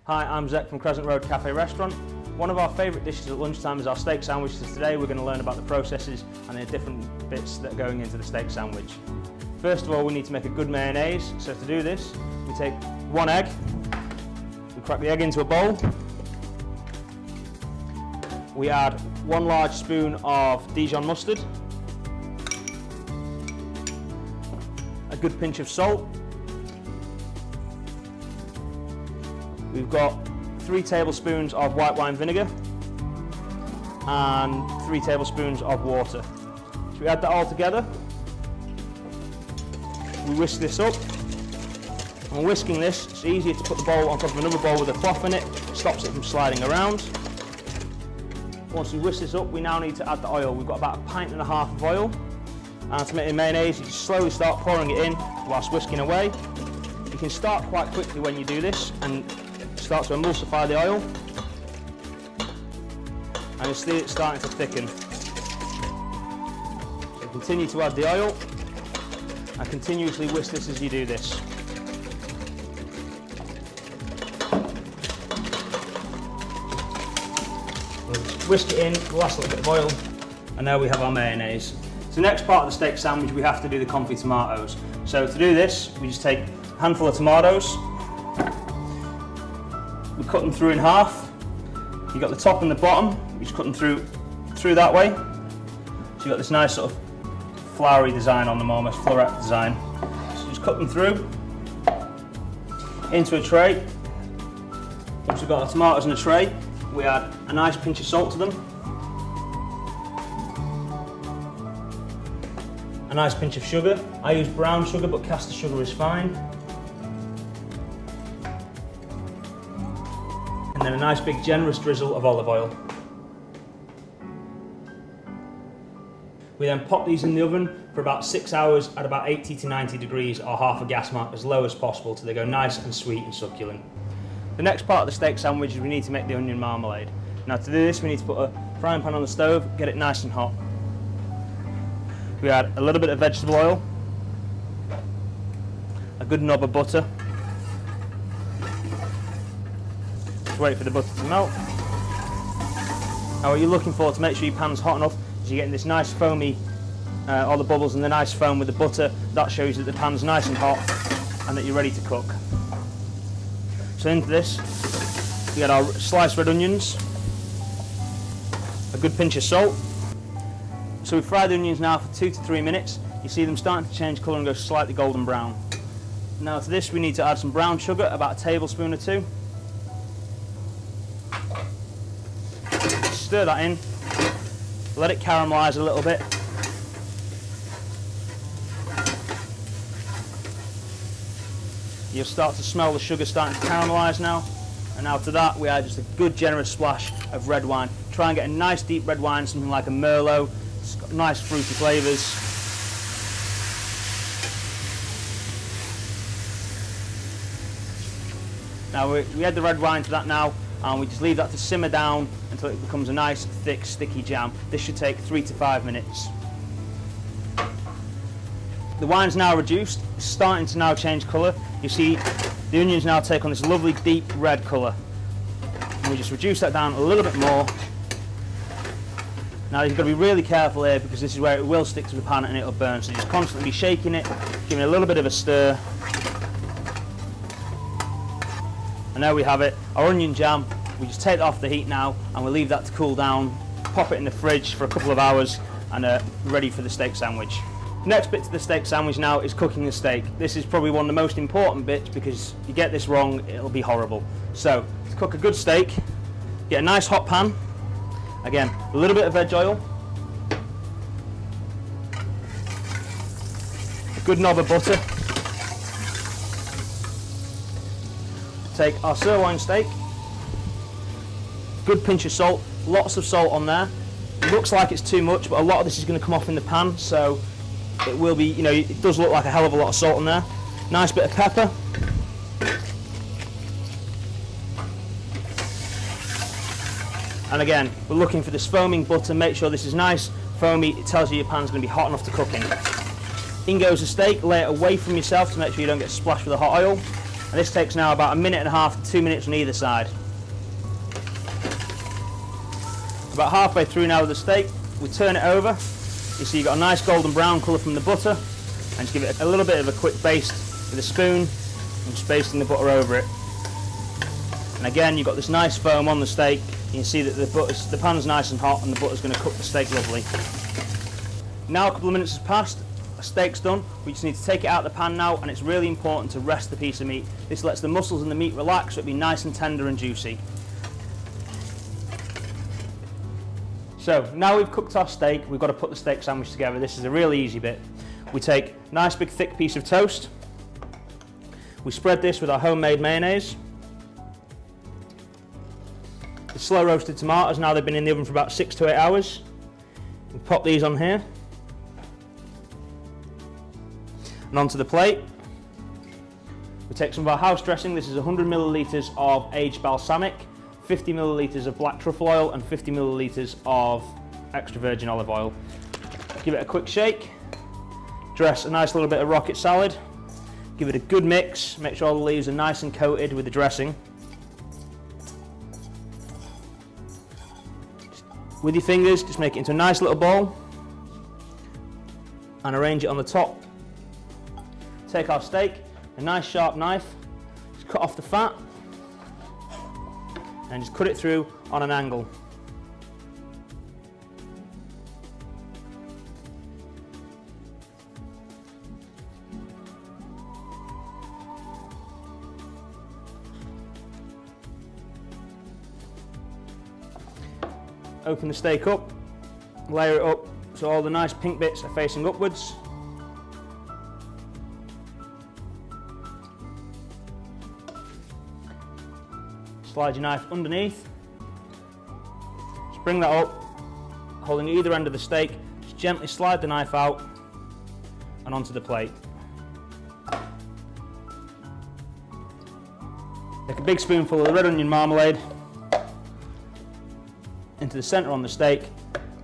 Hi, I'm Zeks from Crescent Road Cafe Restaurant. One of our favourite dishes at lunchtime is our steak sandwich, so today we're going to learn about the processes and the different bits that are going into the steak sandwich. First of all, we need to make a good mayonnaise, so to do this, we take one egg, we crack the egg into a bowl, we add 1 large spoon of Dijon mustard, a good pinch of salt, we've got 3 tablespoons of white wine vinegar and 3 tablespoons of water. So we add that all together, we whisk this up. When whisking this, it's easier to put the bowl on top of another bowl with a cloth in it, stops it from sliding around. Once we whisk this up, we now need to add the oil. We've got about 1.5 pints of oil. And to make the mayonnaise, you just slowly start pouring it in whilst whisking away. You can start quite quickly when you do this and start to emulsify the oil. And you'll see it starting to thicken. So continue to add the oil and continuously whisk this as you do this. Whisk it in, the last little bit of oil, and now we have our mayonnaise. So the next part of the steak sandwich, we have to do the confit tomatoes. So to do this, we just take a handful of tomatoes, we cut them through in half. You've got the top and the bottom, we just cut them through that way. So you've got this nice sort of flowery design on them, almost floret design. So just cut them through into a tray. Once we've got our tomatoes in a tray, we add a nice pinch of salt to them, a nice pinch of sugar. I use brown sugar, but caster sugar is fine. And then a nice big generous drizzle of olive oil. We then pop these in the oven for about 6 hours at about 80 to 90 degrees or half a gas mark, as low as possible, till they go nice and sweet and succulent. The next part of the steak sandwich is we need to make the onion marmalade. Now to do this, we need to put a frying pan on the stove, get it nice and hot. We add a little bit of vegetable oil, a good knob of butter. Just wait for the butter to melt. Now what you're looking for to make sure your pan's hot enough is you're getting this nice foamy, all the bubbles and the nice foam with the butter. That shows that the pan's nice and hot and that you're ready to cook. So into this, we add our sliced red onions, a good pinch of salt. So we fry the onions now for 2 to 3 minutes. You see them starting to change colour and go slightly golden brown. Now to this we need to add some brown sugar, about a tablespoon or 2. Stir that in, let it caramelise a little bit. You'll start to smell the sugar starting to caramelise now. And now to that we add just a good generous splash of red wine. Try and get a nice deep red wine, something like a Merlot. It's got nice fruity flavours. Now we add the red wine to that now, and we just leave that to simmer down until it becomes a nice thick sticky jam. This should take 3 to 5 minutes. The wine's now reduced, it's starting to now change colour. You see the onions now take on this lovely deep red colour. And we just reduce that down a little bit more. Now you've got to be really careful here because this is where it will stick to the pan and it'll burn. So just constantly shaking it, giving it a little bit of a stir. And there we have it, our onion jam. We just take that off the heat now and we'll leave that to cool down, pop it in the fridge for a couple of hours and ready for the steak sandwich. The next bit to the steak sandwich now is cooking the steak. This is probably one of the most important bits because if you get this wrong, it'll be horrible. So, to cook a good steak, get a nice hot pan. Again, a little bit of veg oil. A good knob of butter. Take our sirloin steak. Good pinch of salt. Lots of salt on there. It looks like it's too much, but a lot of this is going to come off in the pan, so it will be, you know, it does look like a hell of a lot of salt on there. Nice bit of pepper. And again, we're looking for this foaming butter. Make sure this is nice, foamy. It tells you your pan's going to be hot enough to cook in. In goes the steak. Lay it away from yourself to make sure you don't get splashed with the hot oil. And this takes now about 1.5 to 2 minutes on either side. About halfway through now with the steak, we turn it over. You see you've got a nice golden brown colour from the butter, and just give it a little bit of a quick baste with a spoon, and just basting the butter over it. And again, you've got this nice foam on the steak. You can see that the pan's nice and hot, and the butter's going to cook the steak lovely. Now a couple of minutes has passed, the steak's done. We just need to take it out of the pan now, and it's really important to rest the piece of meat. This lets the muscles in the meat relax, so it'll be nice and tender and juicy. So now we've cooked our steak, we've got to put the steak sandwich together. This is a really easy bit. We take a nice big thick piece of toast. We spread this with our homemade mayonnaise. The slow roasted tomatoes, now they've been in the oven for about 6 to 8 hours. We pop these on here. And onto the plate. We take some of our house dressing. This is 100 millilitres of aged balsamic, 50 millilitres of black truffle oil, and 50 millilitres of extra virgin olive oil. Give it a quick shake. Dress a nice little bit of rocket salad. Give it a good mix. Make sure all the leaves are nice and coated with the dressing. With your fingers, just make it into a nice little bowl and arrange it on the top. Take our steak, a nice sharp knife, just cut off the fat and just cut it through on an angle. Open the steak up, layer it up so all the nice pink bits are facing upwards. Slide your knife underneath. Just bring that up, holding either end of the steak. Just gently slide the knife out and onto the plate. Take a big spoonful of the red onion marmalade into the centre on the steak,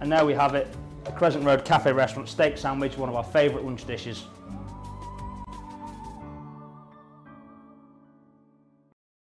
and there we have it, the Crescent Road Cafe Restaurant steak sandwich, one of our favourite lunch dishes.